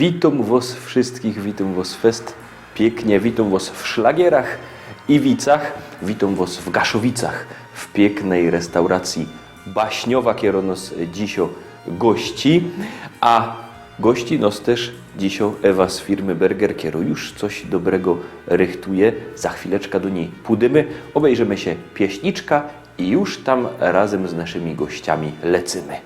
Witam was wszystkich, witam was fest pięknie, witam was w Szlagierach i Wicach, witam was w Gaszowicach, w pięknej restauracji Baśniowa, która nas dzisiaj gości, a gości nas też dzisiaj Ewa z firmy Berger, która już coś dobrego rychtuje. Za chwileczkę do niej pójdziemy, obejrzymy się pieśniczka i już tam razem z naszymi gościami lecimy.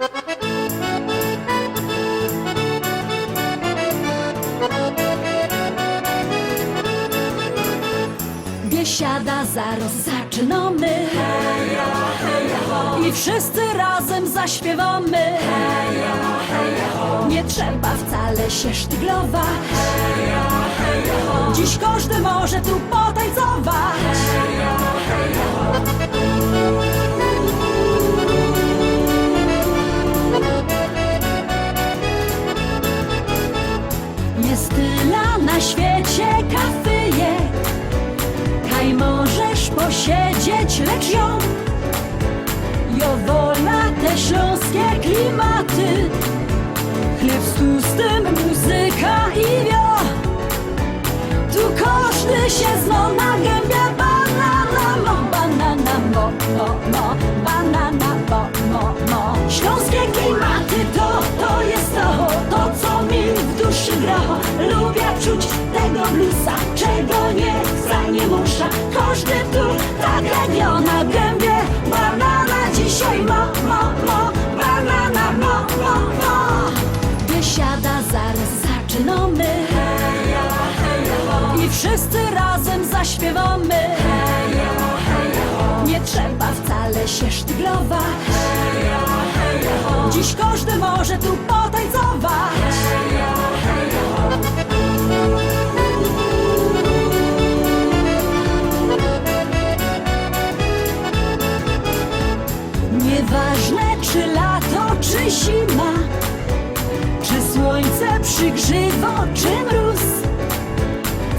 Biesiada, zaraz zaczynamy. Heja, heja, ho. I wszyscy razem zaśpiewamy. Heja, heja, ho. Nie trzeba wcale się sztyglować. Heja, heja, ho. Dziś każdy może tu potańcować. Heja, heja, ho. Jest tyle na świecie kafyjek, kaj możesz posiedzieć, lecz ją wola te śląskie klimaty. Chleb z tłustym, muzyka i wio. Tu każdy się zno na gębie. Banana mo, banana mo, mo, banana mo. Śląskie klimaty to jest to co mi w duszy gra. Lubię czuć tego bluesa, czego nie chce, nie musza. Każdy tu tak jak ja na gębie. Banana dzisiaj mo, banana mo. Biesiada, zaraz zaczynamy. Heja, heja, ho. I wszyscy razem zaśpiewamy. Heja, heja, ho. Nie trzeba wcale się sztyglować. Heja, heja, ho. Dziś każdy może tu potańcować. Heja, heja, ho. Nieważne czy lato, czy zima, czy słońce przygrzywo, czy mróz,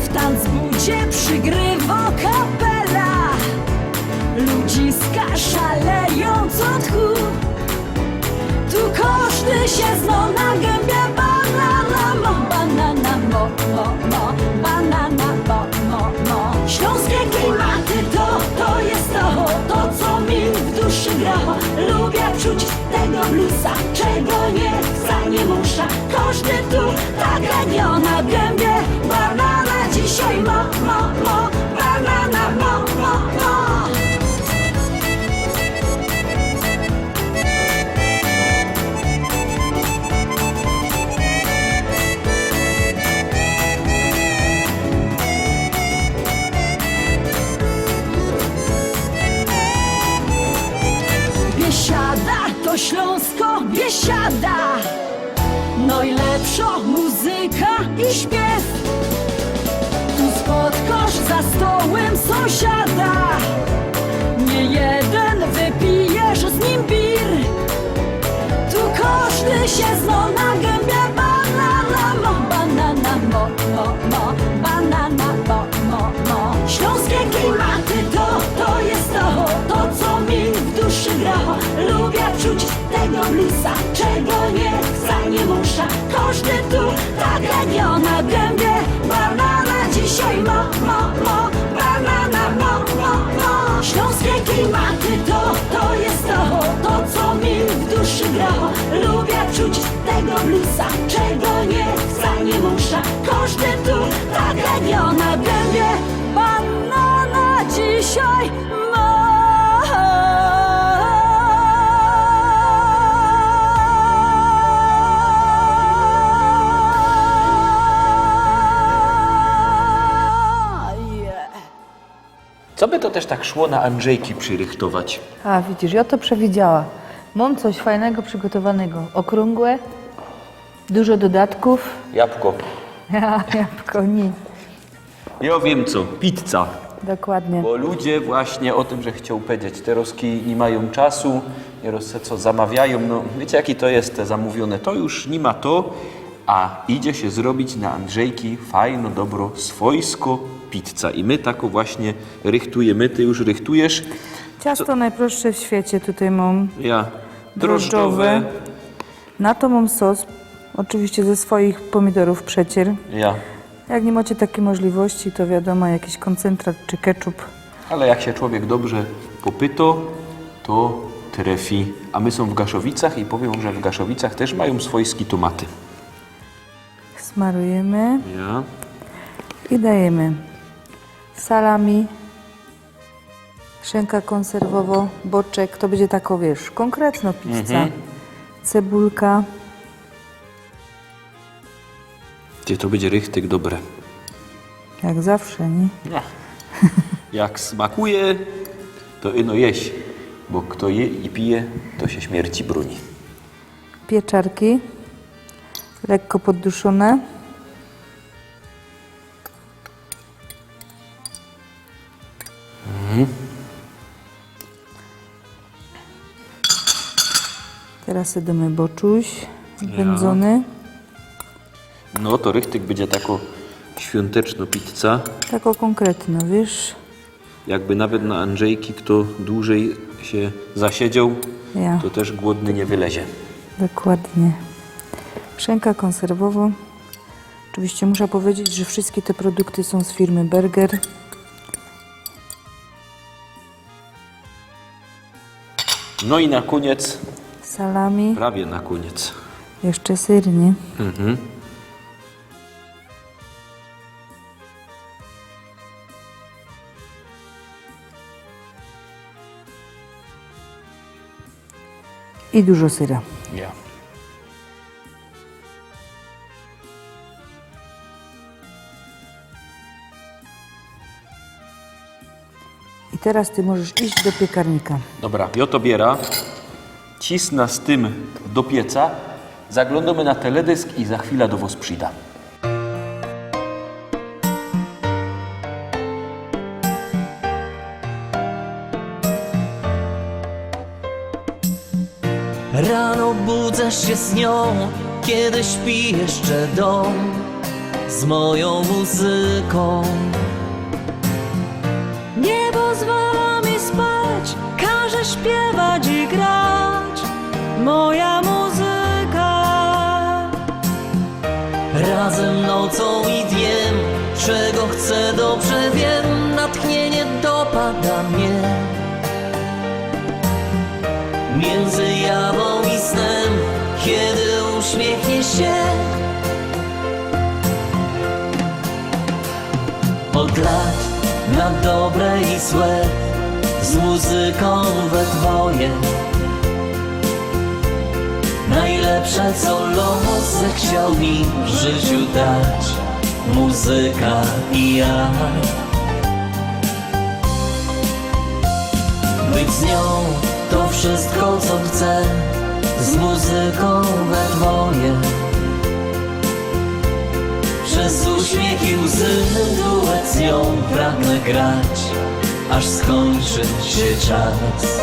w tanzbudzie przygrywo kapela. Ludziska szaleją co tchu. Tu każdy się zno na gębie. Banana mo, banana mo, banana mo. Śląskie klimaty to jest to co mi w duszy gra. Lubię czuć tego bluesa, czego nie chce, nie musza. Każdy tu tak jak ja na gębie. Banana dzisiaj mo, banana mo. Biesiada to Śląsko, Biesiada. Najlepsza muzyka i śpiew. Tu spotkasz za stołem sąsiada. Nie jeden wypijesz z nim bir. Tu każdy się zno na gębie. Banana mo, banana mo. Śląskie klimaty to jest to co mi w duszy gra. Lubię czuć tego bluesa, czego nie chce, nie musza. Każdy tu tak jak ja na gębie. Banana dzisiaj mo, banana mo. Śląskie klimaty to jest to co mi w duszy gra. Lubię czuć tego bluesa, czego nie chce, nie musza. Każdy tu tak jak ja na gębie. Banana dzisiaj mo. Co by to też tak szło na Andrzejki przyrychtować? A widzisz, ja to przewidziała. Mam coś fajnego przygotowanego. Okrągłe, dużo dodatków. Jabłko. Jabłko, nie. Ja wiem co, pizza. Dokładnie. Bo ludzie właśnie o tym, że chciał powiedzieć, teraz nie mają czasu, nieraz se co zamawiają, no wiecie jaki to jest te zamówione, to już nie ma to, a idzie się zrobić na Andrzejki fajno, dobro, swojsko pizza. I my taką właśnie rychtujemy, ty już rychtujesz. Ciasto najprostsze w świecie tutaj mam. Ja drożdżowe. Na to mam sos Oczywiście ze swoich pomidorów przecier. Ja. Jak nie macie takiej możliwości, to wiadomo, jakiś koncentrat czy ketchup. Ale jak się człowiek dobrze popyto, to trefi. A my są w Gaszowicach i powiem, że w Gaszowicach też mają swojskie tomaty. Smarujemy Ja. i dajemy salami, szynka konserwowo, boczek, to będzie tako, wiesz, konkretna pizza, cebulka. Gdzie to będzie rychtyk dobre. Jak zawsze, nie? Jak smakuje, to ino jeść, bo kto je i pije, to się śmierci broni. Pieczarki, lekko podduszone. Teraz damy boczuś wędzony. No to rychtyk będzie tako świąteczna pizza. Tako konkretno, wiesz? Jakby nawet na Andrzejki kto dłużej się zasiedział, Ja. to też głodny nie wylezie. Dokładnie. Szynka konserwowa. Oczywiście muszę powiedzieć, że wszystkie te produkty są z firmy Berger. No i na koniec, Salami. prawie na koniec. Jeszcze syr, nie? I dużo syra. Ja. I teraz ty możesz iść do piekarnika. Dobra, ja to biera, cisna z tym do pieca, zaglądamy na teledysk i za chwilę do was przyjdę. Rano budzę się z nią, kiedy śpi jeszcze dom z moją muzyką. Nie pozwala mi spać, każe śpiewać i grać moja muzyka. Razem nocą i dniem, czego chcę dobrze wiem, natchnienie dopada mnie. Między jawą i snem, kiedy uśmiechnie się. Od lat na dobre i złe, z muzyką we dwoje. Najlepsze co los zechciał mi w życiu dać, muzyka i ja. Być z nią to wszystko co chcę, z muzyką we dwoje. Przez uśmiech i łzy duet z nią pragnę grać, aż skończy się czas.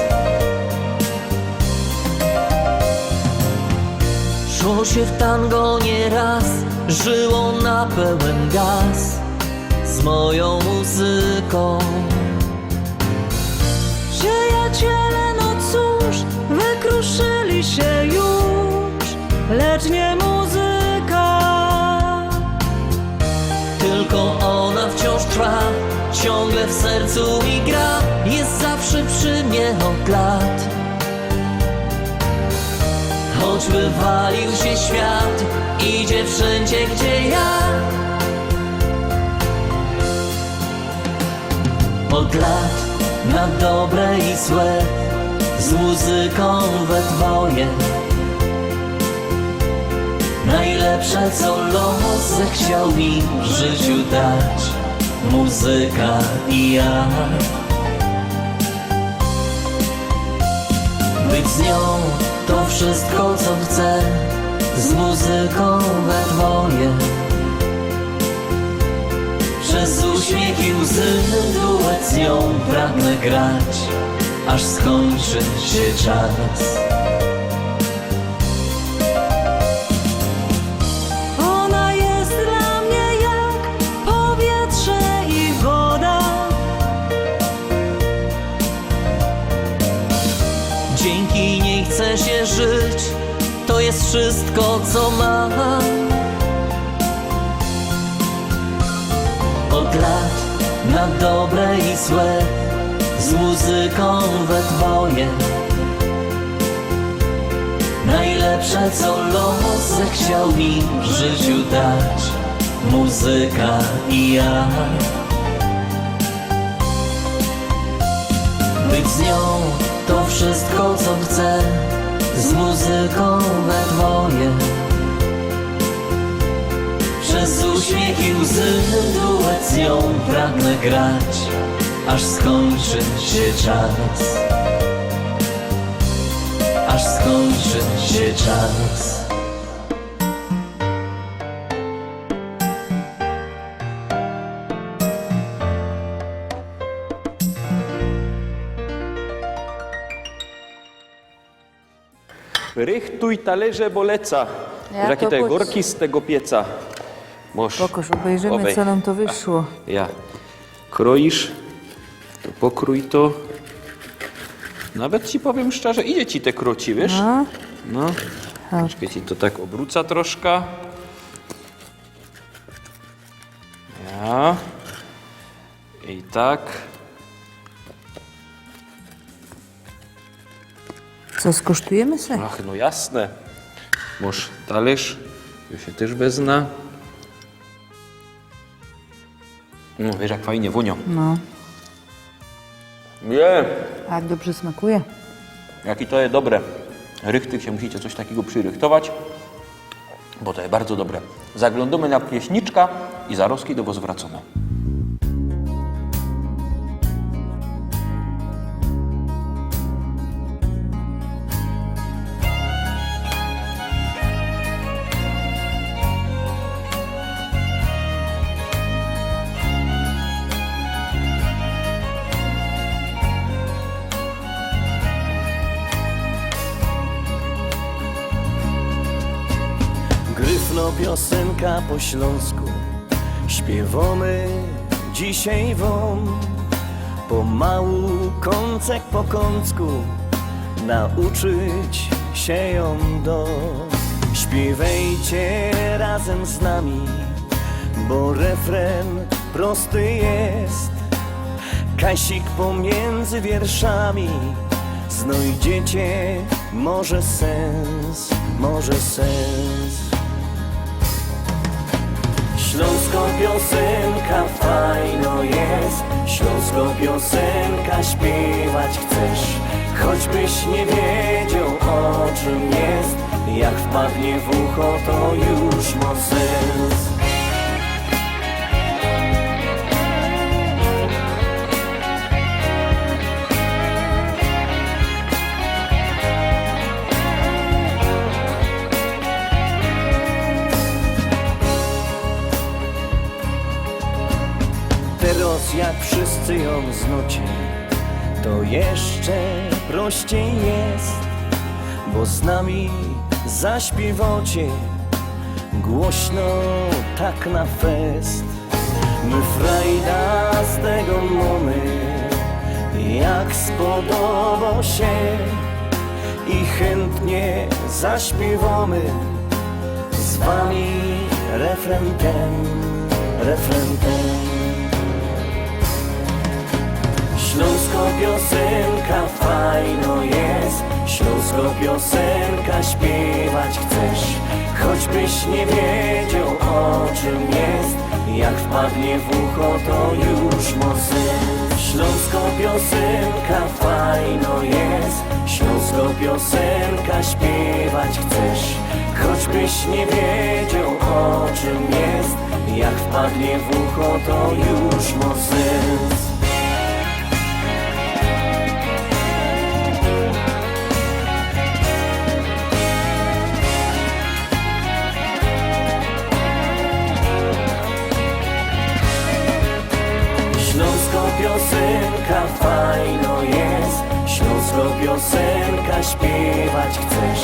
Szło się w tango nieraz, żyło na pełen gaz z moją muzyką. Przyjaciele, no cóż, wykruszyli się już, lecz nie muzyka. Tylko ona wciąż trwa, ciągle w sercu mi gra, jest zawsze przy mnie od lat. Choćby walił się świat, idzie wszędzie gdzie ja. Od lat na dobre i złe, z muzyką we dwoje. Najlepsze co los zechciał mi w życiu dać, muzyka i ja. Być z nią to wszystko co chcę, z muzyką we dwoje. Przez uśmiech i łzy duet z nią pragnę grać, aż skończy się czas. Ona jest dla mnie jak powietrze i woda. Dzięki niej chce się żyć, to jest wszystko, co mam. Od lat na dobre i złe, z muzyką we dwoje. Najlepsze, co los zechciał mi w życiu dać, muzyka i ja. Być z nią to wszystko, co chcę, z muzyką we dwoje. Przez uśmiech i łzy duet z nią pragnę grać, aż skończy się czas. Aż skończy się czas. Rychtuj talerze boleca. Ja Jakie to te pójdź. gorki z tego pieca. Moż. Pokaż, obejrzymy, Obej. co nam to wyszło. Ja. Kroisz, to pokrój to. Nawet ci powiem szczerze, idzie ci te kroci, wiesz? No. No. Troszkę ci to tak obróca troszkę. Ja. I tak. Co, skosztujemy se? Ach, no jasne. Masz talerz, ja się też wezna. No, wiesz jak fajnie wonio. No. Nie, A jak dobrze smakuje. jaki to jest dobre. Rychtyk się musicie coś takiego przyrychtować, bo to jest bardzo dobre. Zaglądamy na pieśniczka i zaroski do was wracamy. Gryfno piosenka po śląsku, śpiewamy dzisiaj wam. Pomału, kącek po kącku, nauczyć się ją do. Śpiewajcie razem z nami, bo refren prosty jest. Kasik pomiędzy wierszami, znajdziecie może sens, może sens. Śląsko piosenka fajno jest, śląsko piosenka śpiewać chcesz. Choćbyś nie wiedział o czym jest, jak wpadnie w ucho to już ma sens. Teraz jak wszyscy ją znocie, to jeszcze prościej jest, bo z nami zaśpiewacie głośno tak na fest. My frajda z tego mamy, jak spodoba się, i chętnie zaśpiewamy z wami refren ten, refren ten. Śląsko piosenka fajno jest, śląsko piosenka śpiewać chcesz. Choćbyś nie wiedział o czym jest, jak wpadnie w ucho to już ma sens. Śląsko piosenka fajno jest, śląsko piosenka śpiewać chcesz. Choćbyś nie wiedział o czym jest, jak wpadnie w ucho to już ma sens. Piosenka fajno jest, śląsko piosenka śpiewać chcesz.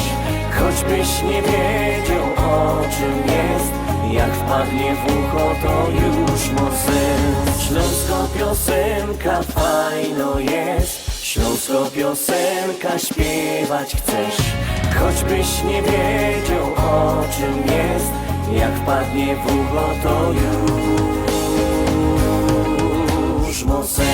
Choćbyś nie wiedział o czym jest, jak wpadnie w ucho to już ma sens. Śląsko piosenka fajno jest, śląsko piosenka śpiewać chcesz. choćbyś nie wiedział o czym jest. Jak wpadnie w ucho, to już mo sens.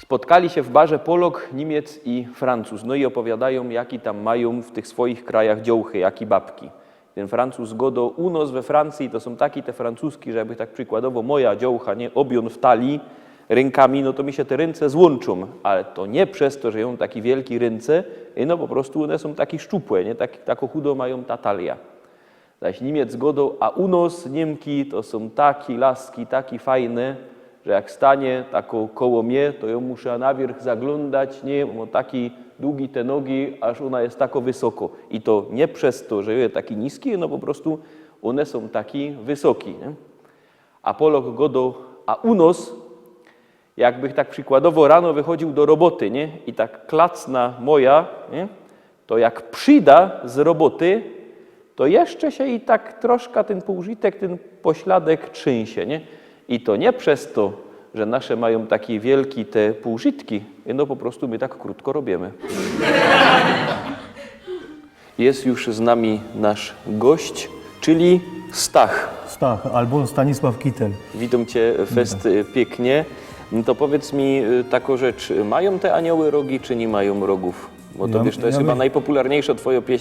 Spotkali się w barze Polak, Niemiec i Francuz. No i opowiadają, jaki tam mają w tych swoich krajach dziołchy, jaki babki. Ten Francuz godo u nas we Francji, to są takie te francuski, że jakby tak przykładowo moja dziołcha, nie, obion w talii rękami, no to mi się te ręce złączą, ale to nie przez to, że ją taki wielki ręce, no po prostu one są takie szczupłe, nie, tako chudo mają ta talia. Zaś Niemiec godo, a u nas Niemki to są takie laski, takie fajne, że jak stanie tako koło mnie, to ją muszę na wierzch zaglądać, nie, bo taki długi te nogi, aż ona jest tako wysoko. I to nie przez to, że jest taki niski, no po prostu one są taki wysoki. Nie? A Polak godo, a u nas, jakby tak przykładowo rano wychodził do roboty, nie, i tak klacna moja, nie, to jak przyda z roboty, to jeszcze się i tak troszkę ten półżytek, ten pośladek trzęsie, nie? I to nie przez to, że nasze mają takie wielkie te półżytki, no po prostu my tak krótko robimy. Jest już z nami nasz gość, czyli Stach. Stach, albo Stanisław Kitel. Witam Cię, fest pięknie. No to powiedz mi taką rzecz, mają te anioły rogi, czy nie mają rogów? Bo to wiesz, to jest chyba najpopularniejsza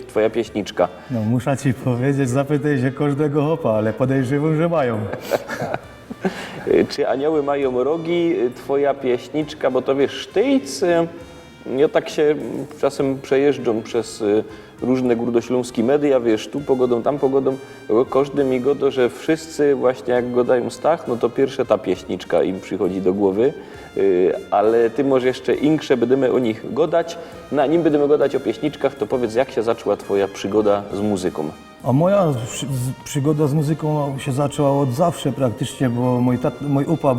twoja pieśniczka. No muszę Ci powiedzieć, zapytaj się każdego hopa, ale podejrzewam, że mają. Czy anioły mają rogi? Twoja pieśniczka, bo to wiesz, Sztyjc, ja tak się czasem przejeżdżam przez różne górnośląskie media, wiesz, tu pogodą, tam pogodą, każdy mi godo, że wszyscy właśnie jak godają Stach, no to pierwsza ta pieśniczka im przychodzi do głowy, ale ty może jeszcze inkrze będziemy o nich godać. No, nim będziemy godać o pieśniczkach, to powiedz, jak się zaczęła twoja przygoda z muzyką? A moja przygoda z muzyką się zaczęła od zawsze praktycznie, bo mój upa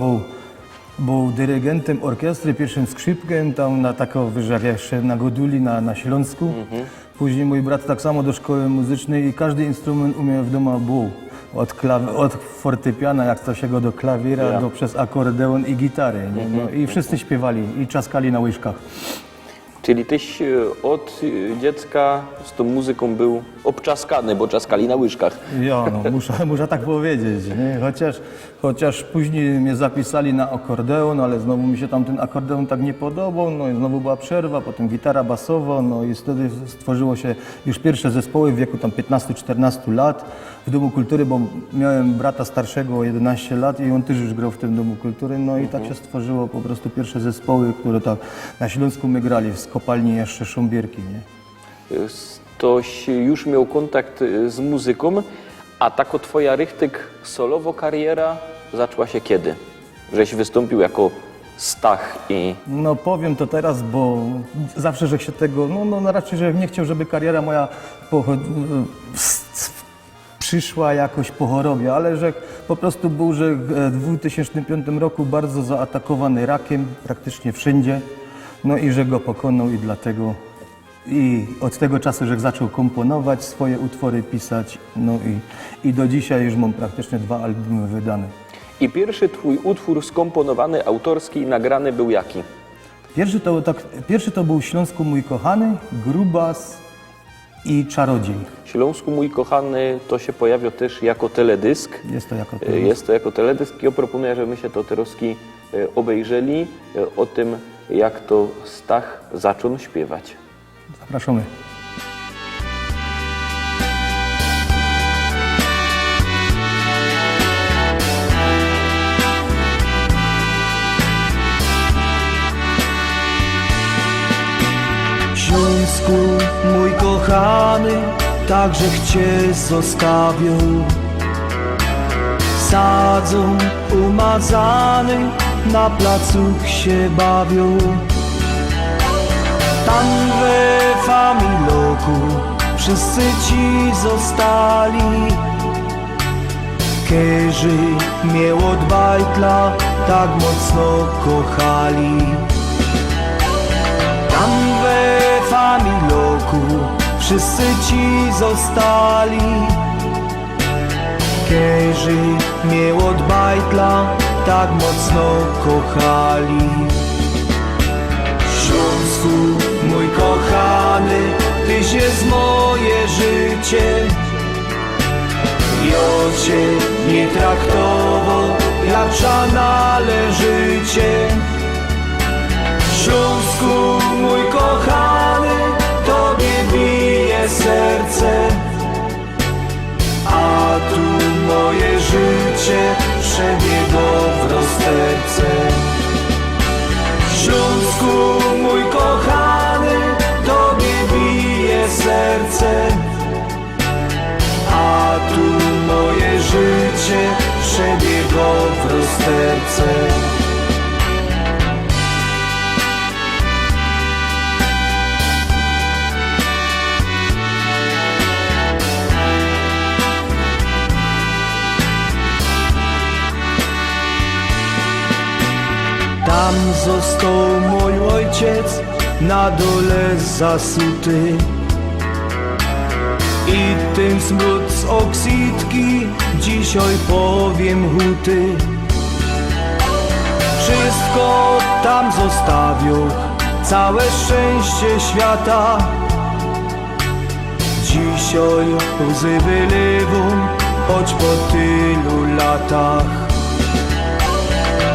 był dyrygentem orkiestry, pierwszym skrzypkiem, tam na taką, wiesz, jak jeszcze na Goduli, na Śląsku. Później mój brat tak samo do szkoły muzycznej i każdy instrument umiał w domu był. Od fortepiana, jak to się go do klawiera, do przez akordeon i gitary. Nie? No, i wszyscy śpiewali i czaskali na łyżkach. Czyli tyś od dziecka z tą muzyką był obczaskany, bo czaskali na łyżkach. Ja, no, muszę tak powiedzieć, nie? Chociaż później mnie zapisali na akordeon, ale znowu mi się tam ten akordeon tak nie podobał, no i znowu była przerwa, potem gitara basowa, no i wtedy stworzyło się już pierwsze zespoły w wieku tam 15-14 lat w Domu Kultury, bo miałem brata starszego o 11 lat i on też już grał w tym Domu Kultury, no i tak się stworzyło po prostu pierwsze zespoły, które tak na Śląsku my grali, z kopalni jeszcze Sząbierki, nie? Toś już miał kontakt z muzyką, a tako twoja rychtyk solowo kariera zaczęła się kiedy? Żeś wystąpił jako Stach i... No powiem to teraz, bo zawsze, że się tego, no raczej, że nie chciał, żeby kariera moja przyszła jakoś po chorobie, ale że po prostu był, że w 2005 roku bardzo zaatakowany rakiem praktycznie wszędzie, no i że go pokonał i dlatego i od tego czasu, że zaczął komponować, swoje utwory pisać, no i do dzisiaj już mam praktycznie 2 albumy wydane. I pierwszy twój utwór skomponowany, autorski i nagrany był jaki? Pierwszy to był Śląsku mój kochany, Grubas i Czarodziej. Śląsku mój kochany to się pojawia też jako teledysk. Jest to jako teledysk. Jest to jako teledysk i ja proponuję, żeby my się to teroski obejrzeli o tym, jak to Stach zaczął śpiewać. Zapraszamy. Śląsku, mój kochany, także Cię zostawią. Sadzą umazany, na placu się bawią. Tam we Familoku wszyscy Ci zostali. którzy mnie od bajtla tak mocno kochali. Tam we familoku wszyscy ci zostali, którzy mnie od bajtla tak mocno kochali. Śląsku, mój kochany, tyś jest moje życie. Ja cię nie traktował jak ża należycie. Śląsku, mój kochany, tobie bije serce, a tu moje życie przebiegło w rozterce. Śląsku, mój kochany, tobie bije serce, a tu moje życie przebiegło w rozterce. Tam został mój ojciec na dole zasuty i ten smród z oksydki dzisiaj powiem huty. Wszystko tam zostawił, całe szczęście świata. Dzisiaj łzy wylewą, choć po tylu latach.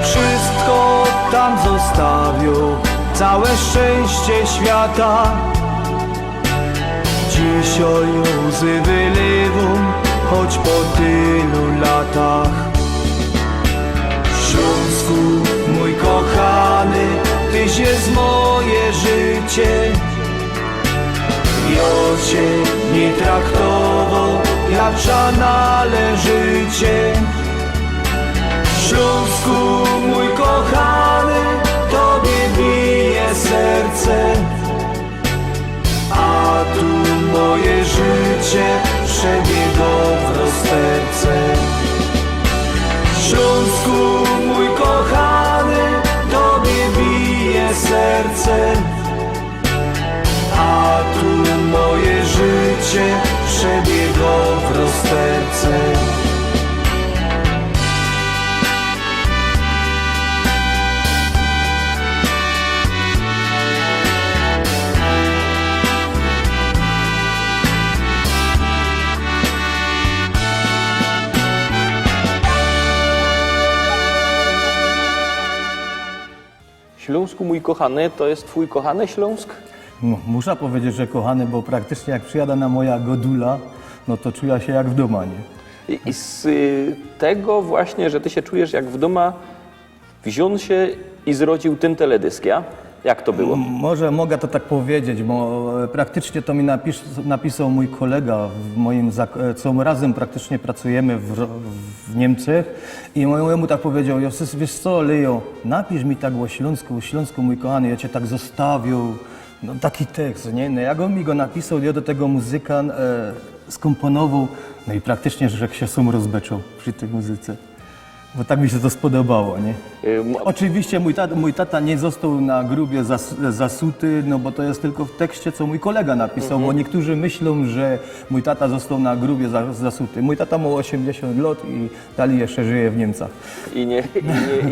Wszystko tam zostawił, całe szczęście świata. Dzisiaj łzy wylewą, choć po tylu latach. Śląsku, mój kochany, tyś jest moje życie. Ja cię nie traktował jak ża należycie. Śląsku, mój kochany, tobie bije serce, a tu moje życie przebiegło w rozterce. Śląsku, mój kochany, tobie bije serce, a tu moje życie przebiegło w rozterce. Śląsku, mój kochany, to jest twój kochany Śląsk? No, muszę powiedzieć, że kochany, bo praktycznie jak przyjada na moja godula, no to czuję się jak w doma, nie? I z tego właśnie, że ty się czujesz jak w doma, wziął się i zrodził ten teledysk, ja? Jak to było? Może mogę to tak powiedzieć, bo praktycznie to mi napisał mój kolega, co razem praktycznie pracujemy w Niemczech i mojemu tak powiedział: Josys, wiesz co, Leo, napisz mi tak o Śląsku, mój kochany, ja cię tak zostawił. No taki tekst, nie? No jak on mi go napisał, ja do tego muzyka skomponował, no i praktycznie, że się sam rozbeczał przy tej muzyce. Bo tak mi się to spodobało, nie? Oczywiście mój tata nie został na grubie zasuty, no bo to jest tylko w tekście, co mój kolega napisał, bo niektórzy myślą, że mój tata został na grubie zasuty. Mój tata ma 80 lat i dalej jeszcze żyje w Niemcach. I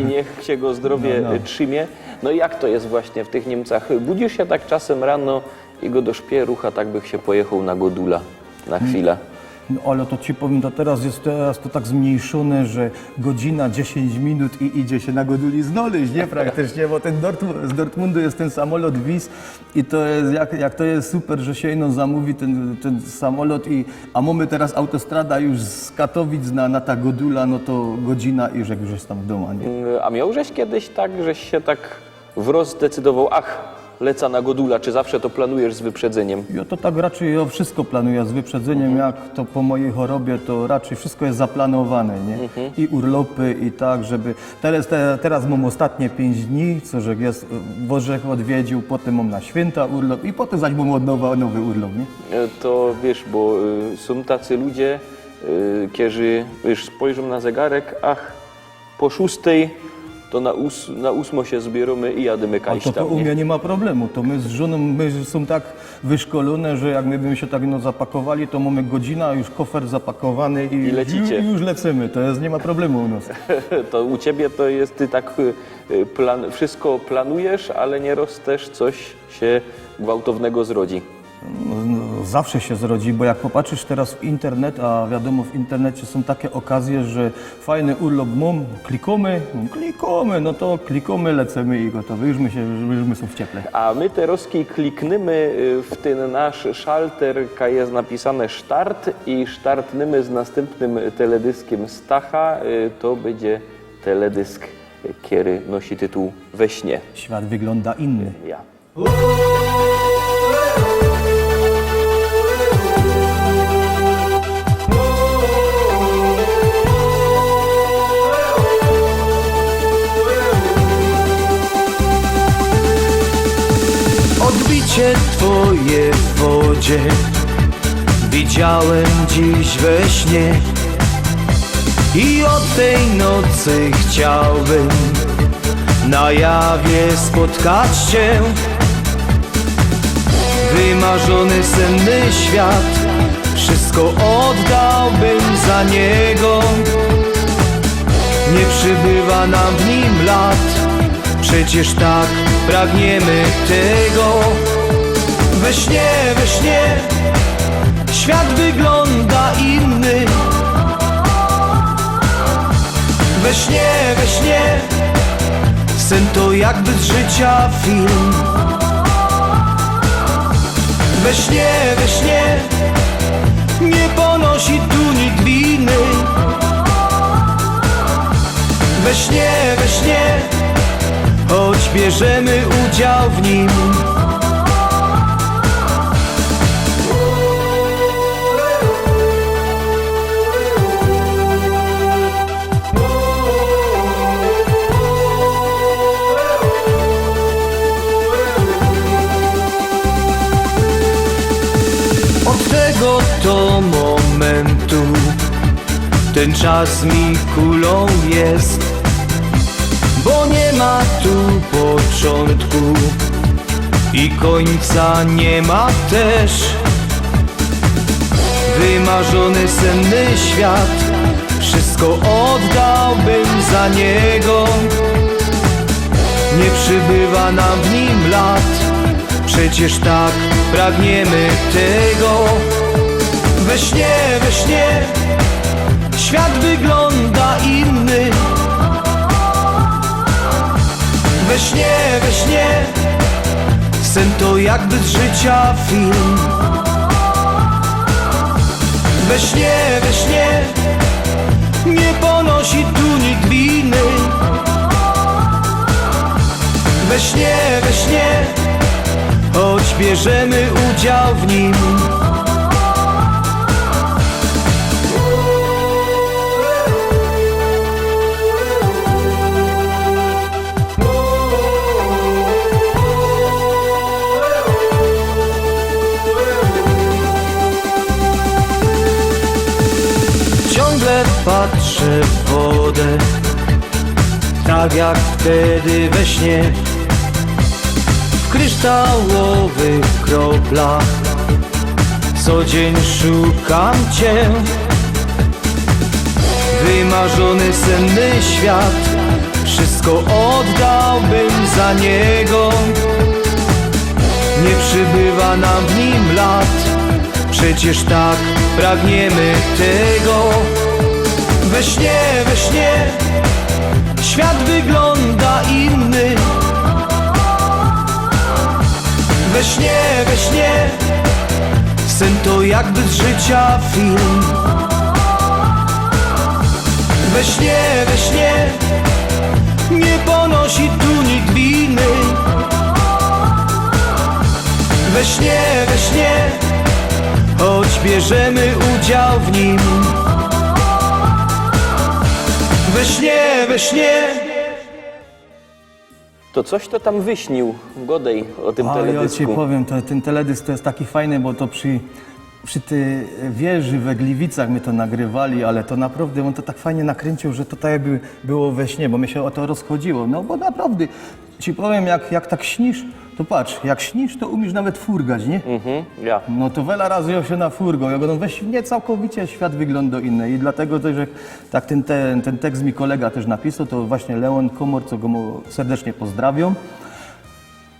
niech się go zdrowie trzymie. No i jak to jest właśnie w tych Niemcach? Budzisz się tak czasem rano i go do szpierucha, tak bych się pojechał na godula na chwilę. No ale to ci powiem, to teraz jest to tak zmniejszone, że godzina, 10 minut i idzie się na goduli znaleźć, nie? Praktycznie, bo z Dortmundu jest ten samolot WIS i to jest, jak to jest super, że się ino zamówi ten samolot a mamy teraz autostrada już z Katowic na ta godula, no to godzina i że już jest tam w domu, nie? A miałżeś kiedyś tak, żeś się tak wroz zdecydował, leca na godula, czy zawsze to planujesz z wyprzedzeniem? Ja to tak raczej wszystko planuję z wyprzedzeniem, jak to po mojej chorobie, to raczej wszystko jest zaplanowane, nie? I urlopy i tak, żeby... Teraz mam ostatnie 5 dni, co że jest Bożek odwiedził, potem mam na święta urlop i potem zaś mam od nowa nowy urlop, nie? To wiesz, bo są tacy ludzie, kiedy już spojrzę na zegarek, ach, po 6 to na 8 się zbieramy i jadymy A kajś to tam. u mnie nie ma problemu. To my z żoną, my są tak wyszkolone, że jak my byśmy się tak zapakowali, to mamy godzina, już kofer zapakowany i lecicie. już lecimy. To jest, nie ma problemu u nas. To u ciebie to jest, ty tak wszystko planujesz, ale nieraz też coś się gwałtownego zrodzi. No, zawsze się zrodzi, bo jak popatrzysz teraz w internet, a wiadomo, w internecie są takie okazje, że fajny urlop mam, klikamy, no to klikamy, lecimy i gotowe. Już my są w cieple. A my teraz klikniemy w ten nasz szalter, jest napisane start i startniemy z następnym teledyskiem Stacha. To będzie teledysk, który nosi tytuł We śnie. Świat wygląda inny. Ja. Odbicie twoje w wodzie widziałem dziś we śnie i od tej nocy chciałbym na jawie spotkać cię. Wymarzony senny świat, wszystko oddałbym za niego. Nie przybywa nam w nim lat, przecież tak pragniemy tego. We śnie, świat wygląda inny. We śnie, sen to jakby z życia film. We śnie, nie ponosi tu nikt winy. We śnie, choć bierzemy udział w nim. Od tego to momentu ten czas mi kulą jest, bo nie ma tu początku i końca nie ma też. Wymarzony senny świat, wszystko oddałbym za niego. Nie przybywa nam w nim lat, przecież tak pragniemy tego. We śnie, świat wygląda inny. We śnie, sen to jakby z życia film. We śnie, nie ponosi tu nikt winy. We śnie, choć bierzemy udział w nim. Ciągle patrzę w wodę, tak jak wtedy we śnie. W kryształowych kroplach co dzień szukam cię. Wymarzony senny świat, wszystko oddałbym za niego. Nie przybywa nam w nim lat, przecież tak pragniemy tego. We śnie, świat wygląda inny. We śnie, sen to jakby z życia film. We śnie, nie ponosi tu nikt winy. We śnie, choć bierzemy udział w nim. We śnie. To coś to tam wyśnił Godej o tym A ja ci teledysku. powiem, ten teledysk to jest taki fajny, bo to przy tej wieży we Gliwicach my to nagrywali, ale to naprawdę on to tak fajnie nakręcił, że to tak jakby było we śnie, bo mi się o to rozchodziło. No bo naprawdę, ci powiem, jak tak śnisz, to patrz, jak śnisz, to umiesz nawet furgać, nie? Ja. No to wiele razy ja się nafurgał, jak on we śnie całkowicie świat wygląda inny i dlatego też, że tak ten tekst mi kolega też napisał, to właśnie Leon Komor, co go serdecznie pozdrawiam.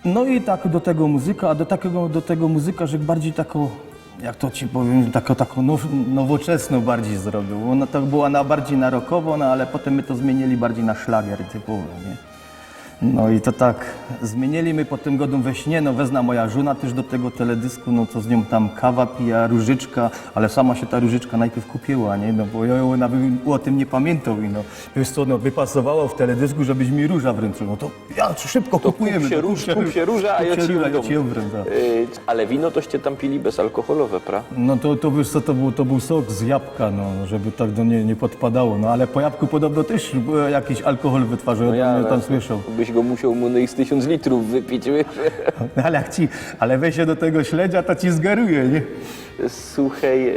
No i tak do tego muzyka, a do tego muzyka, że bardziej taką, jak to ci powiem, taką nowoczesną bardziej zrobił. Ona to była bardziej na rockowo, no ale potem my to zmienili bardziej na szlagier typowo, nie? No i to tak, zmienili my potem godą we śnie, no wezna moja żona też do tego teledysku, no to z nią tam kawa pija, różyczka, ale sama się ta różyczka najpierw kupiła, nie? No bo ja ona by o tym nie pamiętał i no, wiesz co, no wypasowało w teledysku, żebyś mi róża wręczył, no to ja szybko kupujemy. Kup się róża, a ja ci ją domu. wręczę. Ale wino toście tam pili bezalkoholowe, pra? No to wiesz co, to był sok z jabłka, no, żeby tak do nie podpadało, no ale po jabłku podobno też jakiś alkohol wytwarzał, ja tam słyszał. Byś go musiał mu z 1000 litrów wypić, wiesz? No, ale weź się do tego śledzia, to ci zgaruje, nie? Słuchaj,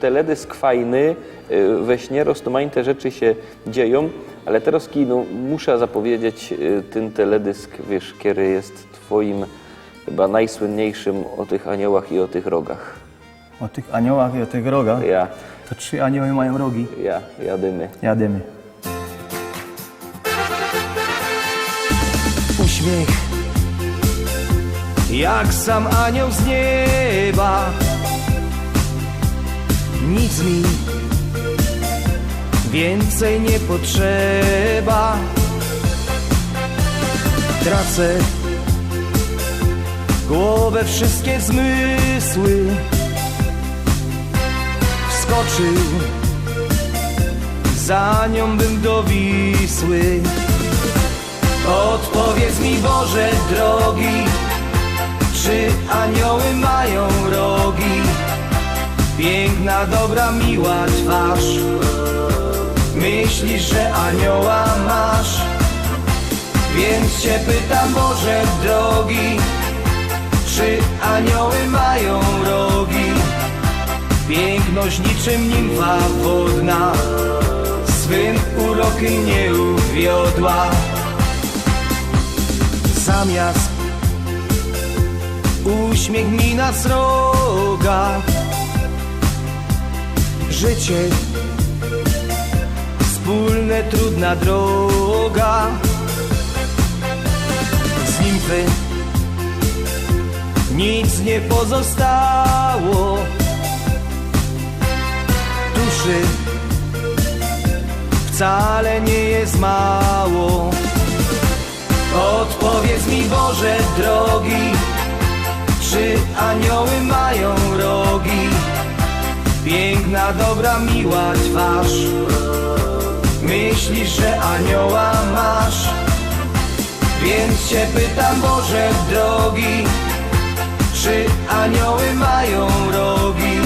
teledysk fajny, we śnie rozmaite rzeczy się dzieją, ale teraz no, muszę zapowiedzieć ten teledysk, wiesz, który jest twoim chyba najsłynniejszym o tych aniołach i o tych rogach. O tych aniołach i o tych rogach? Ja, To 3 anioły mają rogi. jadymy. Jadymy. Uśmiech jak sam anioł z nieba. Nic mi więcej nie potrzeba. Tracę głowę, wszystkie zmysły. Wskoczył za nią bym do Wisły. Odpowiedz mi, Boże drogi, czy anioły mają rogi? Piękna, dobra, miła twarz. Myślisz, że anioła masz? Więc cię pytam, Boże drogi, czy anioły mają rogi? Piękność niczym nimfa wodna, swym urokiem nie uwiodła. Zamiast uśmiech mi na sroga, życie wspólne, trudna droga. Z nimfy nic nie pozostało, duszy wcale nie jest mało. Odpowiedz mi, Boże drogi, czy anioły mają rogi? Piękna, dobra, miła twarz. Myślisz, że anioła masz? Więc cię pytam, Boże drogi, czy anioły mają rogi?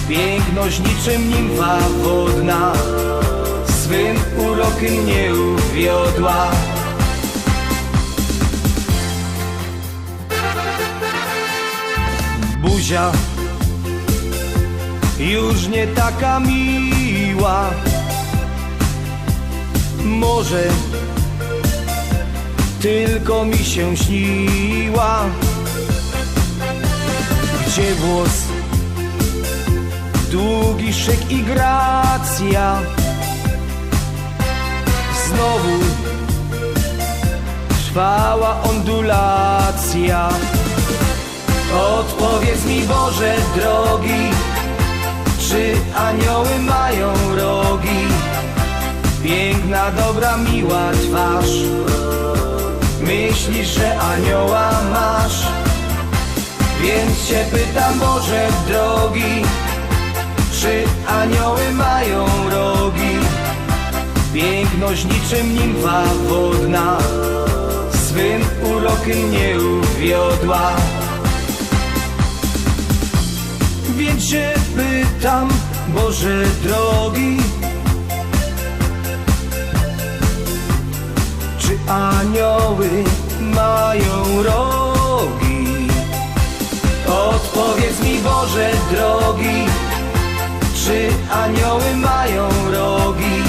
Piękność niczym nimfa wodna, swym urokiem nie uwiodła. Buzia już nie taka miła, może tylko mi się śniła. Gdzie włos, długi szyk i gracja? Znowu trwała ondulacja. Odpowiedz mi, Boże drogi, czy anioły mają rogi? Piękna, dobra, miła twarz. Myślisz, że anioła masz? Więc cię pytam, Boże drogi, czy anioły mają rogi? Piękność niczym nimfa wodna, swym urokiem nie uwiodła. Więc się pytam, Boże drogi, czy anioły mają rogi? Odpowiedz mi, Boże Boże drogi, czy anioły mają rogi?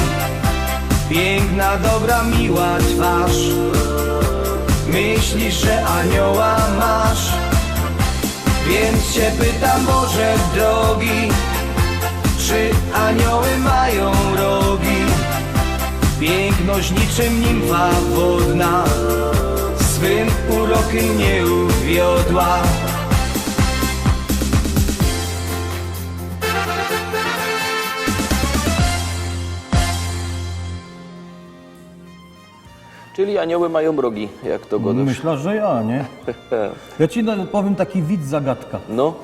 Piękna, dobra, miła twarz, myślisz, że anioła masz? Więc cię pytam, Boże drogi, czy anioły mają rogi? Piękność niczym nimfa wodna, swym urokiem nie uwiodła. Czyli anioły mają rogi, jak to godasz. Myślę, że ja, nie? Ja ci powiem taki widz zagadka. No,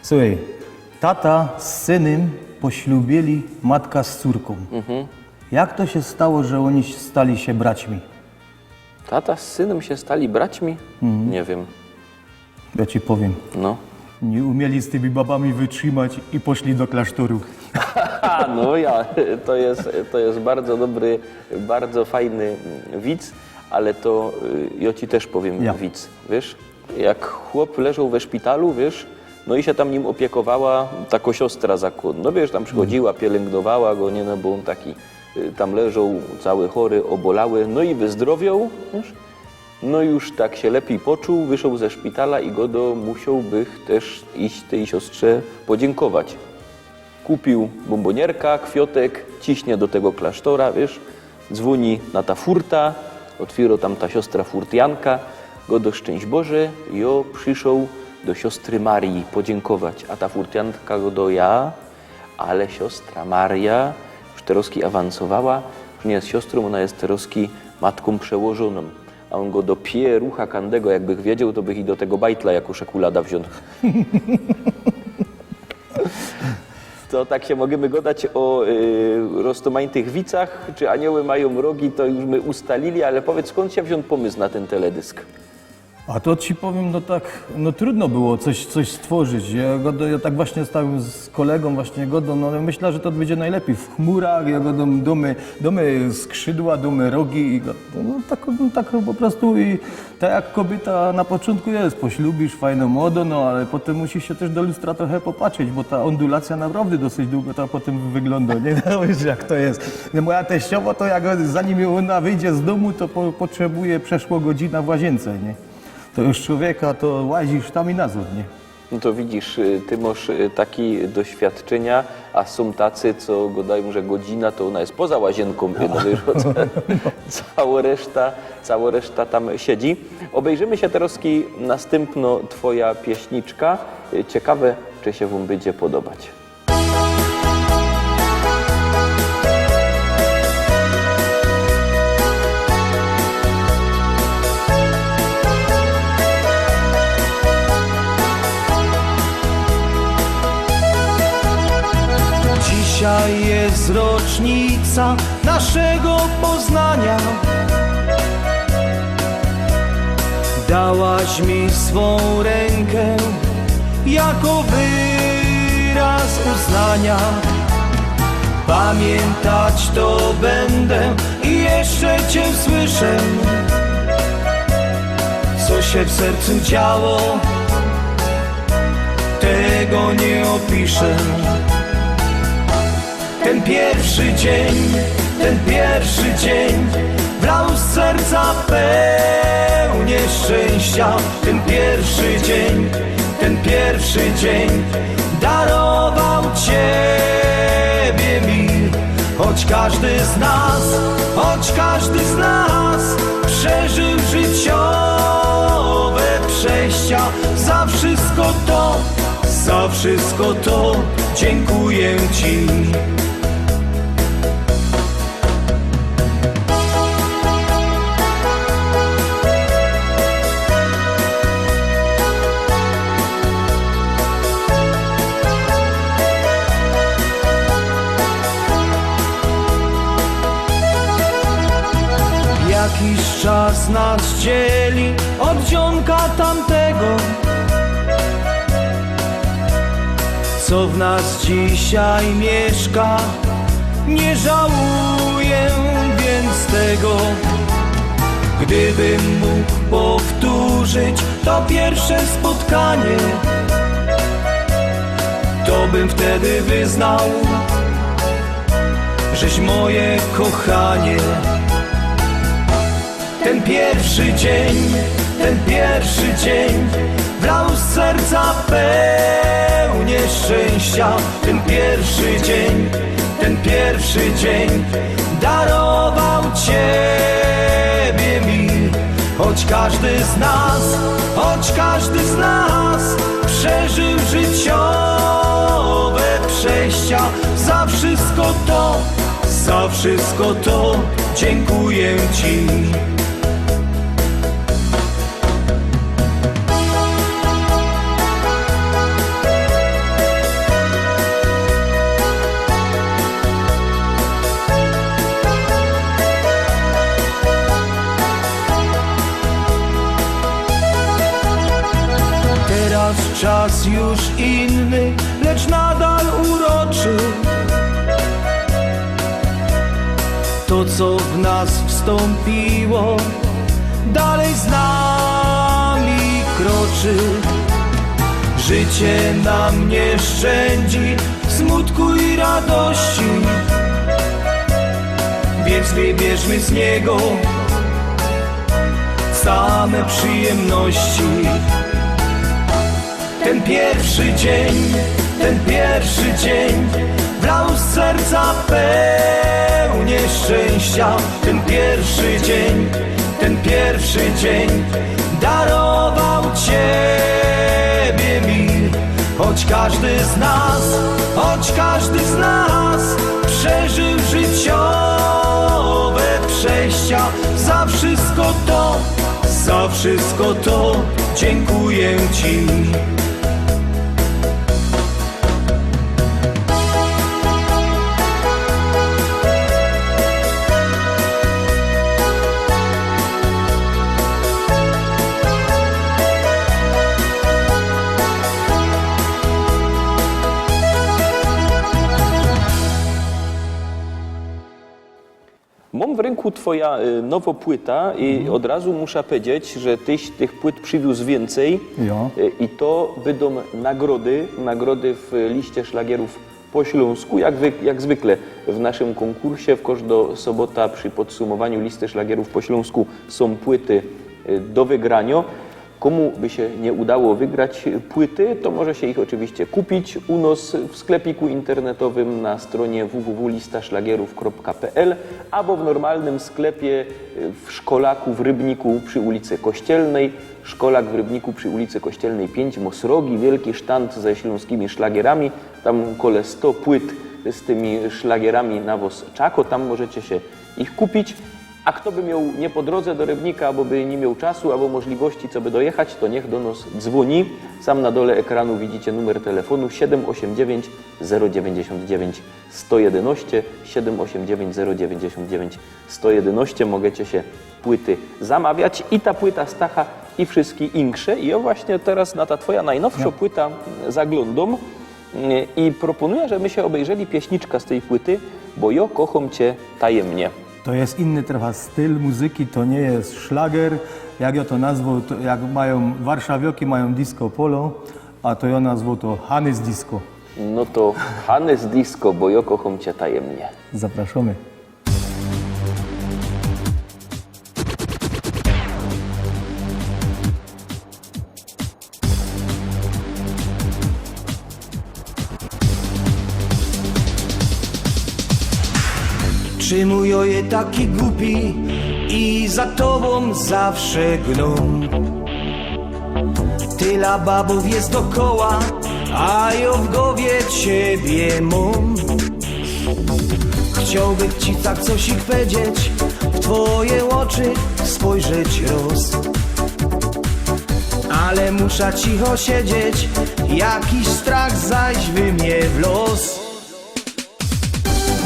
Słuchaj, tata z synem poślubili matka z córką. Jak to się stało, że oni stali się braćmi? tata z synem się stali braćmi? Nie wiem. Ja ci powiem. No. Nie umieli z tymi babami wytrzymać i poszli do klasztoru. A, no ja, to jest bardzo dobry, bardzo fajny widz, ale to ja ci też powiem Ja. widz, wiesz? Jak chłop leżał we szpitalu, wiesz, no i się tam nim opiekowała taka siostra zakon. No wiesz, tam przychodziła, pielęgnowała go, nie, no bo on taki tam leżał cały chory, obolały, no i wyzdrowiał, wiesz? No już tak się lepiej poczuł, wyszedł ze szpitala i Godo musiałby też iść tej siostrze podziękować. Kupił bombonierka, kwiotek, ciśnie do tego klasztora, wiesz, dzwoni na ta furta, otwiera tam ta siostra furtianka, Godo szczęść Boże, jo przyszedł do siostry Marii podziękować, a ta furtianka Godo ja, ale siostra Maria już teraz awansowała, już nie jest siostrą, ona jest teraz matką przełożoną. A on go do pierucha kandego, jakbych wiedział, to bych i do tego bajtla jako szekulada wziął. To tak się możemy gadać o roztomańtych wicach, czy anioły mają rogi, to już my ustalili, ale powiedz, skąd się wziął pomysł na ten teledysk? A to ci powiem, no tak, no trudno było coś stworzyć. Ja tak właśnie stałem z kolegą, właśnie Godą, no myślę, że to będzie najlepiej w chmurach, ja Godą domy skrzydła, domy rogi i tak po prostu i tak jak kobieta na początku jest, poślubisz fajną modę, no ale potem musisz się też do lustra trochę popatrzeć, bo ta ondulacja naprawdę dosyć długo to potem wygląda, nie? No wiesz jak to jest. No, moja teściowa to jak zanim ona wyjdzie z domu, to potrzebuje przeszło godzina w łazience, nie? To już człowieka, to łazisz tam i nazad, nie? No to widzisz, ty masz takie doświadczenia, a są tacy, co gadają, że godzina to ona jest poza łazienką, no wiesz, cała reszta tam siedzi. Obejrzymy się teraz następno twoja pieśniczka. Ciekawe, czy się wam będzie podobać. Dzisiaj jest rocznica naszego poznania. Dałaś mi swą rękę jako wyraz uznania. Pamiętać to będę i jeszcze Cię słyszę. Co się w sercu działo, tego nie opiszę. Ten pierwszy dzień wlał z serca pełnię szczęścia. Ten pierwszy dzień darował Ciebie mi. Choć każdy z nas przeżył życiowe przejścia. Za wszystko to dziękuję Ci. Jakiś czas nas dzieli od dzionka tamtego, co w nas dzisiaj mieszka. Nie żałuję więc tego. Gdybym mógł powtórzyć to pierwsze spotkanie, to bym wtedy wyznał, żeś moje kochanie. Ten pierwszy dzień wlał z serca pełnię szczęścia. Ten pierwszy dzień darował Ciebie mi. Choć każdy z nas przeżył życiowe przejścia, za wszystko to dziękuję Ci. Teraz czas już inny, lecz nadal uroczy. To, co w nas wstąpiło, dalej z nami kroczy. Życie nam nie szczędzi smutku i radości, więc wybierzmy z niego same przyjemności. Ten pierwszy dzień wlał z serca pełnię szczęścia. Ten pierwszy dzień darował Ciebie mi. Choć każdy z nas przeżył życiowe przejścia, za wszystko to dziękuję Ci. Mam w ręku Twoja nowa płyta i od razu muszę powiedzieć, że Tyś tych płyt przywiózł więcej. Jo. I to będą nagrody w liście szlagierów po śląsku, jak zwykle w naszym konkursie. W każdą sobotę przy podsumowaniu listy szlagierów po śląsku są płyty do wygrania. Komu by się nie udało wygrać płyty, to może się ich oczywiście kupić u nas w sklepiku internetowym na stronie www.listaszlagierów.pl albo w normalnym sklepie w Szkolaku w Rybniku przy ulicy Kościelnej. Szkolak w Rybniku przy ulicy Kościelnej 5, Mosrogi, wielki sztant ze śląskimi szlagierami. Tam kole 100 płyt z tymi szlagierami na woz czako, tam możecie się ich kupić. A kto by miał nie po drodze do Rybnika, albo by nie miał czasu, albo możliwości, co by dojechać, to niech do nas dzwoni. Sam na dole ekranu widzicie numer telefonu 789 099 111, 789 099 111. Możecie się płyty zamawiać i ta płyta Stacha i wszystkie insze. I ja właśnie teraz na ta Twoja najnowsza płyta zaglądam i proponuję, żeby się obejrzeli pieśniczka z tej płyty, bo ja kocham Cię tajemnie. To jest inny trochę styl muzyki, to nie jest szlager. Jak ja to nazwał, to jak mają warszawiaki mają disco polo, a to ja nazwał to Hanys Disco. No to Hanys Disco, bo ja kocham Cię tajemnie. Zapraszamy. Czemu joje taki głupi i za tobą zawsze gną? Tyle babów jest dokoła, a ja w głowie ciebie mam. Chciałbym ci tak coś ich powiedzieć, w twoje oczy spojrzeć roz. Ale muszę cicho siedzieć, jakiś strach zaś wy mnie w los.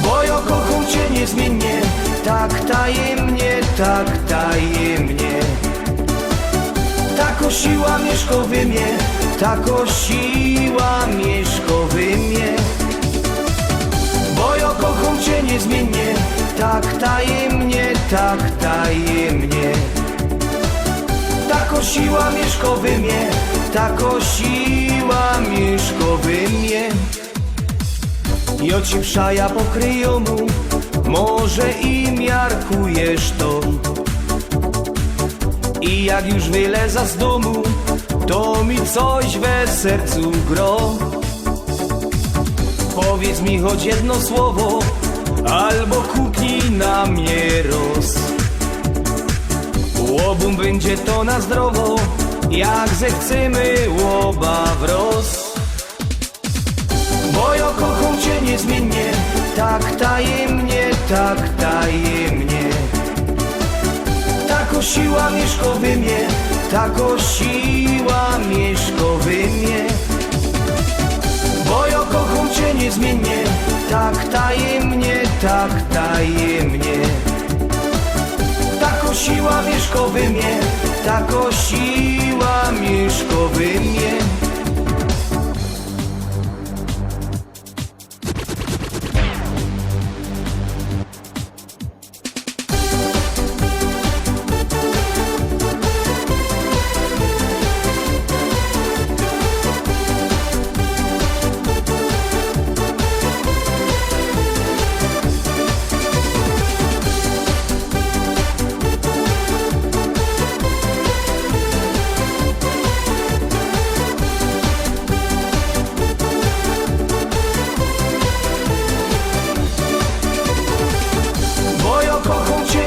Bo ja kocham Cię niezmiennie, tak tajemnie, tak tajemnie. Tako siła mieszka we mnie, tako siła mieszka we mnie. Bo ja kocham Cię niezmiennie, tak tajemnie, tak tajemnie. Tako siła mieszka we mnie, tako siła mieszka we mnie. i oci pszaja pokryją mu. Może i miarkujesz to. I jak już wyleza z domu, to mi coś we sercu gro. Powiedz mi choć jedno słowo, albo kupnij na mnie roz. Łobum będzie to na zdrowo, jak zechcemy łoba wroz. Bo ja kocham cię niezmiennie, tak tajemnie, tak tajemnie. Tako siła mieszka we mnie, tako siła mieszka we mnie. Bo ja kocham cię niezmiennie, tak tajemnie, tak tajemnie. Tako siła mieszka we mnie, tako siła mieszka we mnie.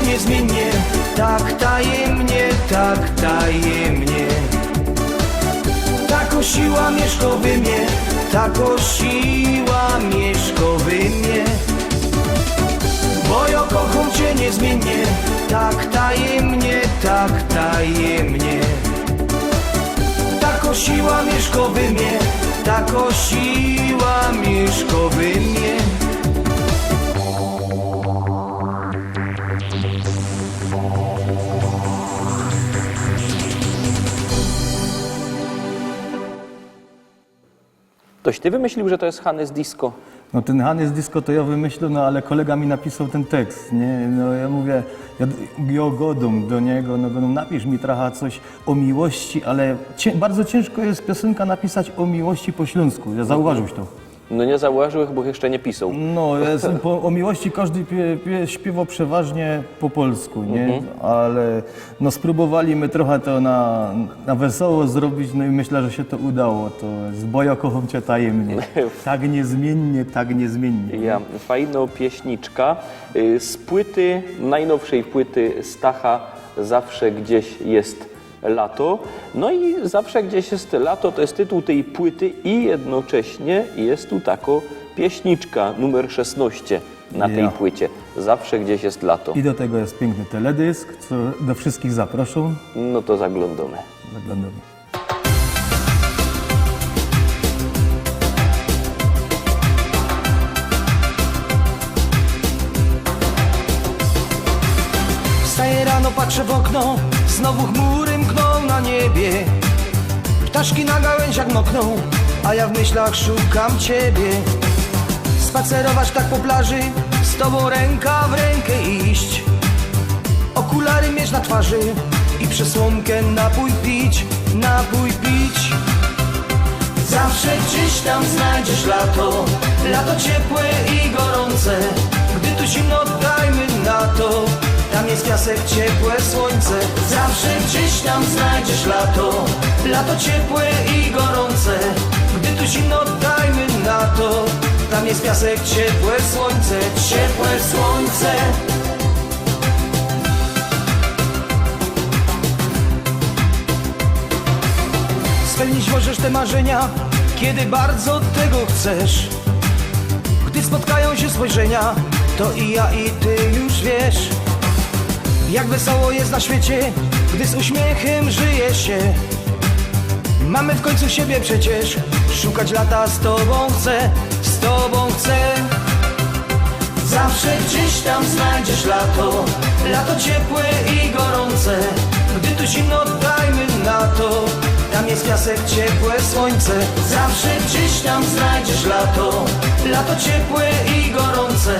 Niezmiennie, tak tajemnie, tak tajemnie. Tako siła mieszka we mnie, tako siła mieszka we mnie. Bo ja kocham cię niezmiennie, tak tajemnie, tak tajemnie. Tako siła mieszka we mnie, tako siła mieszka we mnie. Toś ty wymyślił, że to jest Hannes Disco? No ten Hannes Disco to ja wymyślił, no ale kolega mi napisał ten tekst, nie? No ja mówię, ja godum do niego, no napisz mi trochę coś o miłości, ale bardzo ciężko jest piosenka napisać o miłości po śląsku, ja zauważyłeś to. No nie zauważyłem, bo jeszcze nie pisał. No, o miłości każdy śpiewa przeważnie po polsku, nie? Ale no spróbowaliśmy trochę to na wesoło zrobić, no i myślę, że się to udało. To jest Bo ja kocham cię tajemnie. Tak niezmiennie, tak niezmiennie. Ja, fajna pieśniczka z płyty, najnowszej płyty Stacha, Zawsze gdzieś jest lato. No i Zawsze gdzieś jest lato to jest tytuł tej płyty i jednocześnie jest tu taka pieśniczka numer 16 na tej płycie. Zawsze gdzieś jest lato. I do tego jest piękny teledysk, co do wszystkich zaproszą. No to zaglądamy. Zaglądamy. Wstaję rano, patrzę w okno, znowu chmury mkną na niebie. Ptaszki na gałęziach mokną, a ja w myślach szukam ciebie. Spacerować tak po plaży, z tobą ręka w rękę iść. Okulary mieć na twarzy i przez słomkę napój pić, napój pić. Zawsze gdzieś tam znajdziesz lato, lato ciepłe i gorące. Gdy tu zimno, dajmy na to, tam jest piasek, ciepłe słońce. Zawsze gdzieś tam znajdziesz lato, lato ciepłe i gorące. Gdy tu zimno, dajmy na to, tam jest piasek, ciepłe słońce, ciepłe słońce. Spełnić możesz te marzenia, kiedy bardzo tego chcesz. Gdy spotkają się spojrzenia, to i ja i ty już wiesz. Jak wesoło jest na świecie, gdy z uśmiechem żyje się. Mamy w końcu siebie przecież, szukać lata z tobą chcę, z tobą chcę. Zawsze gdzieś tam znajdziesz lato, lato ciepłe i gorące. Gdy tu zimno, dajmy na to, tam jest piasek, ciepłe słońce. Zawsze gdzieś tam znajdziesz lato, lato ciepłe i gorące.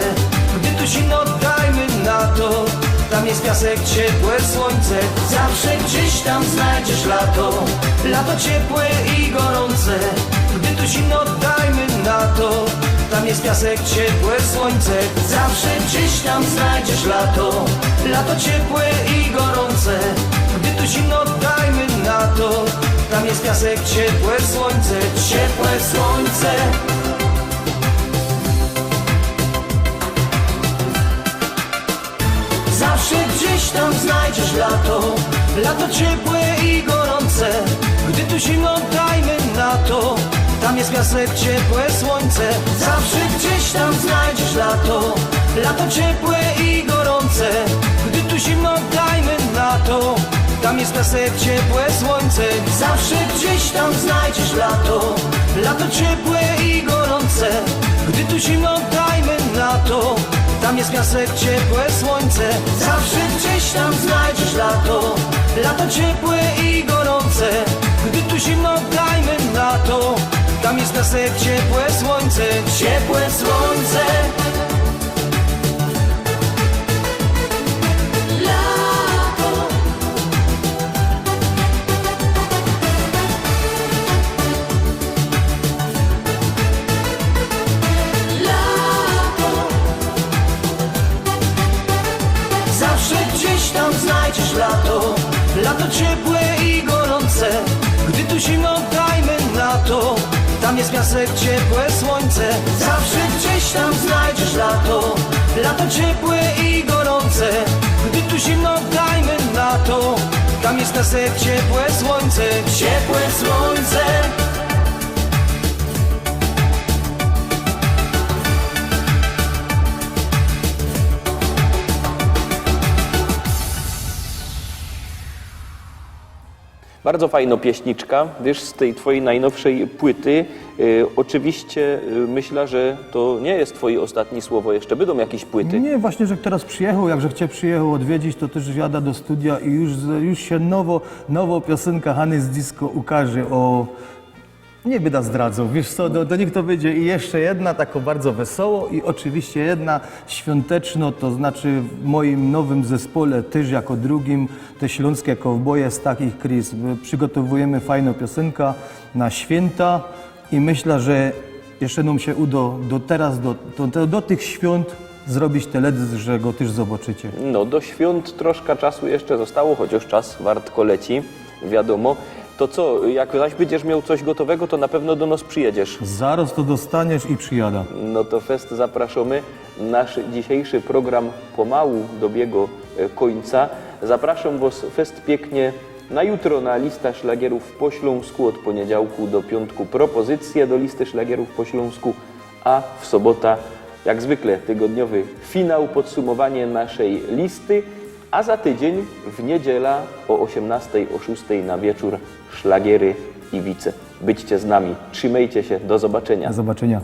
Gdy tu zimno, dajmy na to, tam jest piasek, ciepłe słońce. Zawsze gdzieś tam znajdziesz lato, lato ciepłe i gorące. Gdy tu zimno, dajmy na to, tam jest piasek, ciepłe słońce. Zawsze gdzieś tam znajdziesz lato, lato ciepłe i gorące. Gdy tu zimno, dajmy na to, tam jest piasek, ciepłe słońce, ciepłe słońce. Zawsze gdzieś tam znajdziesz lato, lato ciepłe i gorące. Gdy tu zimno, dajmy na to, tam jest piasek, ciepłe słońce. Zawsze gdzieś tam znajdziesz lato, lato ciepłe i gorące. Gdy tu zimno, dajmy na to, tam jest piasek, ciepłe słońce. Zawsze gdzieś tam znajdziesz lato, lato ciepłe i gorące. Gdy tu zimno, dajmy na to, tam jest piasek, ciepłe słońce. Zawsze gdzieś tam znajdziesz lato, lato ciepłe i gorące. Gdy tu zimno, dajmy na to, tam jest piasek, ciepłe słońce, ciepłe słońce. Lato, lato, Zawsze gdzieś tam znajdziesz lato, lato ciepłe i gorące. Gdy tu zimno, dajmy na to, tam jest piasek, ciepłe słońce. Zawsze gdzieś tam znajdziesz lato, lato ciepłe i gorące. Gdy tu zimno, dajmy na to, tam jest piasek, ciepłe słońce, ciepłe słońce. Bardzo fajna pieśniczka, wiesz, z tej twojej najnowszej płyty. Oczywiście myślę, że to nie jest twoje ostatnie słowo, jeszcze będą jakieś płyty. Nie, właśnie, że teraz przyjechał, jakże cię przyjechał odwiedzić, to też wjada do studia i już się nowo piosenka Hanys Disco ukaże o... Nie będę zdradzał, wiesz co, do nich to będzie i jeszcze jedna taką bardzo wesoło i oczywiście jedna świąteczno, to znaczy w moim nowym zespole też jako drugim, te śląskie kowboje z takich Chris. Przygotowujemy fajną piosenkę na święta i myślę, że jeszcze nam się uda do tych świąt zrobić teledysk, że go też zobaczycie. No, do świąt troszkę czasu jeszcze zostało, chociaż czas wartko leci, wiadomo. To co, jak zaś będziesz miał coś gotowego, to na pewno do nas przyjedziesz. Zaraz to dostaniesz i przyjada. No to fest zapraszamy. Nasz dzisiejszy program pomału dobiega końca. Zapraszam was fest pięknie na jutro na lista szlagierów po śląsku od poniedziałku do piątku propozycje do listy szlagierów po śląsku, a w sobota jak zwykle tygodniowy finał, podsumowanie naszej listy, a za tydzień w niedziela o 18, o 6 na wieczór szlagiery i wice. Byćcie z nami, trzymajcie się, do zobaczenia. Do zobaczenia.